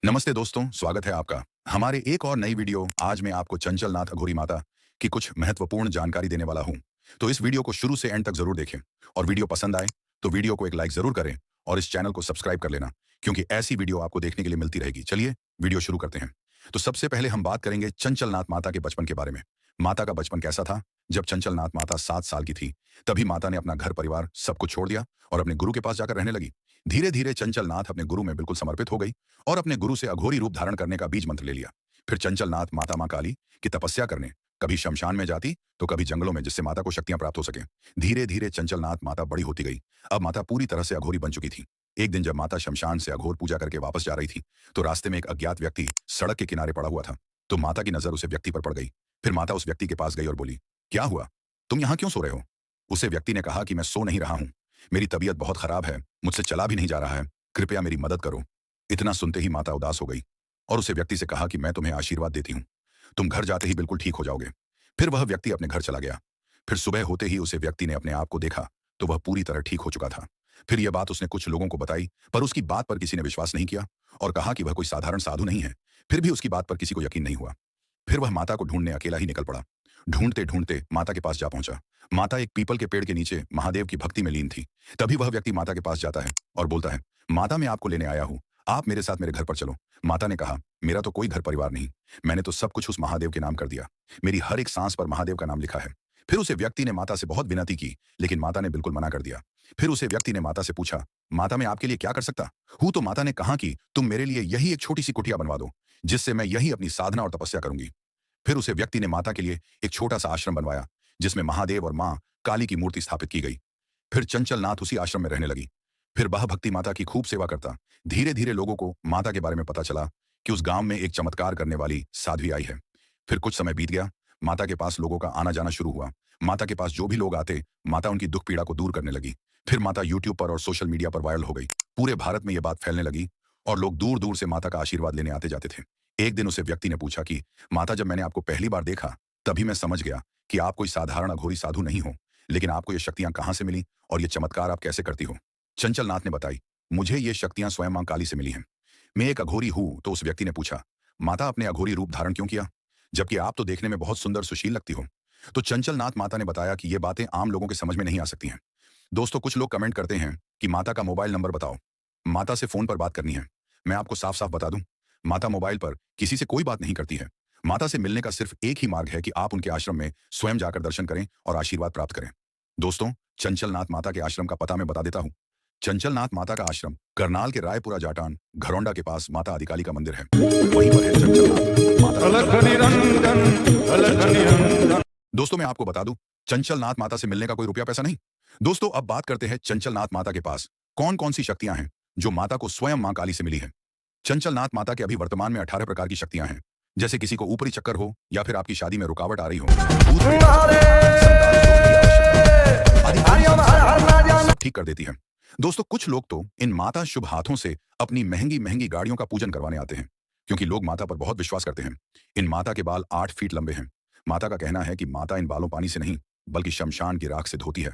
नमस्ते दोस्तों, स्वागत है आपका हमारे एक और नई वीडियो। आज मैं आपको चंचल नाथ अघोरी माता की कुछ महत्वपूर्ण जानकारी देने वाला हूं। तो इस वीडियो को शुरू से एंड तक जरूर देखें और वीडियो पसंद आए तो वीडियो को एक लाइक जरूर करें और इस चैनल को सब्सक्राइब कर लेना, क्योंकि ऐसी वीडियो आपको देखने के लिए मिलती रहेगी। चलिए वीडियो शुरू करते हैं। तो सबसे पहले हम बात करेंगे चंचल नाथ माता के बचपन के बारे में। माता का बचपन कैसा था? जब चंचल नाथ माता 7 साल की थी, तभी माता ने अपना घर परिवार सब कुछ छोड़ दिया और अपने गुरु के पास जाकर रहने लगी। धीरे धीरे चंचल नाथ अपने गुरु में बिल्कुल समर्पित हो गई और अपने गुरु से अघोरी रूप धारण करने का बीज मंत्र ले लिया। फिर चंचल नाथ माता मां काली की तपस्या करने कभी शमशान में जाती तो कभी जंगलों में, जिससे माता को शक्तियां प्राप्त हो सके। धीरे धीरे चंचल नाथ माता बड़ी होती गई। अब माता पूरी तरह से अघोरी बन चुकी थी। एक दिन जब माता शमशान से अघोर पूजा करके वापस जा रही थी, तो रास्ते में एक अज्ञात व्यक्ति सड़क के किनारे पड़ा हुआ था। तो माता की नजर उसे व्यक्ति पर पड़ गई। फिर माता उस व्यक्ति के पास गई और बोली, क्या हुआ? तुम यहाँ क्यों सो रहे हो? उसे व्यक्ति ने कहा कि मैं सो नहीं रहा हूँ, मेरी तबीयत बहुत खराब है, मुझसे चला भी नहीं जा रहा है, कृपया मेरी मदद करो। इतना सुनते ही माता उदास हो गई और उसे व्यक्ति से कहा कि मैं तुम्हें आशीर्वाद देती हूँ, तुम घर जाते ही बिल्कुल ठीक हो जाओगे। फिर वह व्यक्ति अपने घर चला गया। फिर सुबह होते ही उसे व्यक्ति ने अपने आप को देखा तो वह पूरी तरह ठीक हो चुका था। फिर यह बात उसने कुछ लोगों को बताई, पर उसकी बात पर किसी ने विश्वास नहीं किया और कहा कि वह कोई साधारण साधु नहीं है। फिर भी उसकी बात पर किसी को यकीन नहीं हुआ। फिर वह माता को ढूंढने अकेला ही निकल पड़ा। ढूंढते ढूंढते माता के पास जा पहुंचा। माता एक पीपल के पेड़ के नीचे महादेव की भक्ति में लीन थी। तभी वह व्यक्ति माता के पास जाता है और बोलता है, माता मैं आपको लेने आया हूँ, आप मेरे साथ मेरे घर पर चलो। माता ने कहा, मेरा तो कोई घर परिवार नहीं, मैंने तो सब कुछ उस महादेव के नाम कर दिया, मेरी हर एक सांस पर महादेव का नाम लिखा है। फिर उसे व्यक्ति ने माता से बहुत विनती की, लेकिन माता ने बिल्कुल मना कर दिया। फिर उसे व्यक्ति ने माता से पूछा, माता मैं आपके लिए क्या कर सकता हूँ? तो माता ने कहा कि तुम मेरे लिए यही एक छोटी सी कुटिया बनवा दो, जिससे मैं यही अपनी साधना और तपस्या करूंगी। फिर उसे व्यक्ति ने माता के लिए एक छोटा सा आश्रम बनवाया, जिसमें महादेव और मां काली की मूर्ति स्थापित की गई। फिर चंचल नाथ उसी आश्रम में रहने लगी। फिर वह भक्ति माता की खूब सेवा करता। धीरे धीरे लोगों को माता के बारे में पता चला कि उस गांव में एक चमत्कार करने वाली साध्वी आई है। फिर कुछ समय बीत गया। माता के पास लोगों का आना जाना शुरू हुआ। माता के पास जो भी लोग आते, माता उनकी दुख पीड़ा को दूर करने लगी। फिर माता यूट्यूब पर और सोशल मीडिया पर वायरल हो गई। पूरे भारत में यह बात फैलने लगी और लोग दूर दूर से माता का आशीर्वाद लेने आते जाते थे। एक दिन उसे व्यक्ति ने पूछा कि माता जब मैंने आपको पहली बार देखा, तभी मैं समझ गया कि आप कोई साधारण अघोरी साधु नहीं हो, लेकिन आपको ये शक्तियां कहां से मिली और ये चमत्कार आप कैसे करती हो? चंचल नाथ ने बताई, मुझे ये शक्तियां स्वयं मां काली से मिली हैं। मैं एक अघोरी हूं। तो उस व्यक्ति ने पूछा, माता आपने अघोरी रूप धारण क्यों किया, जबकि आप तो देखने में बहुत सुंदर सुशील लगती हो? तो चंचल नाथ माता ने बताया कि ये बातें आम लोगों के समझ में नहीं आ सकती हैं। दोस्तों, कुछ लोग कमेंट करते हैं कि माता का मोबाइल नंबर बताओ, माता से फोन पर बात करनी है। मैं आपको साफ साफ बता दूं, माता मोबाइल पर किसी से कोई बात नहीं करती है। माता से मिलने का सिर्फ एक ही मार्ग है कि आप उनके आश्रम में स्वयं जाकर दर्शन करें और आशीर्वाद प्राप्त करें। दोस्तों, चंचल नाथ माता के आश्रम का पता मैं बता देता हूं। चंचल नाथ माता का आश्रम करनाल के रायपुरा जाटान घरौंडा के पास माता आदिकाली का मंदिर है। वहीं पर है चंचल नाथ अलख माता। निरंजन अलख निरंजन। दोस्तों, मैं आपको बता दूं, चंचल नाथ माता से मिलने का कोई रुपया पैसा नहीं। दोस्तों, अब बात करते हैं चंचल नाथ माता के पास कौन कौन सी शक्तियां हैं जो माता को स्वयं मां काली से मिली है। चंचल नाथ माता के अभी वर्तमान में 18 प्रकार की शक्तियां हैं। जैसे किसी को ऊपरी चक्कर हो या फिर आपकी शादी में रुकावट आ रही हो, भूत प्रेत, संतान सुख की आवश्यकता आदि कोई समस्या सब ठीक कर देती है। दोस्तों, कुछ लोग तो इन माता शुभ हाथों से अपनी महंगी महंगी गाड़ियों का पूजन करवाने आते हैं, क्योंकि लोग माता पर बहुत विश्वास करते हैं। इन माता के बाल 8 फीट लंबे हैं। माता का कहना है कि माता इन बालों पानी से नहीं, बल्कि शमशान की राख से धोती है।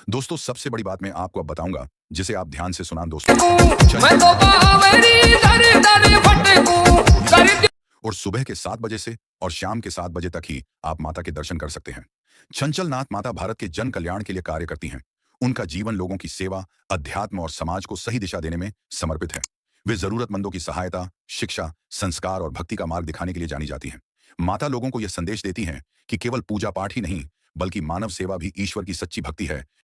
दोस्तों, सबसे बड़ी बात मैं आपको अब बताऊंगा, जिसे आप ध्यान से सुना दोस्तों। मैं तो बावरी दर दर भटकूं कर। और सुबह के 7 बजे से और शाम के 7 बजे तक ही आप माता के दर्शन कर सकते हैं। चंचल नाथ माता भारत के जन कल्याण के लिए कार्य करती हैं। उनका जीवन लोगों की सेवा, अध्यात्म और समाज को सही दिशा देने में समर्पित है। वे जरूरतमंदों की सहायता, शिक्षा, संस्कार और भक्ति का मार्ग दिखाने के लिए जानी जाती हैं। माता लोगों को यह संदेश देती हैं कि केवल पूजा पाठ ही नहीं, बल्कि मानव सेवा भी ईश्वर की सच्ची भक्ति है।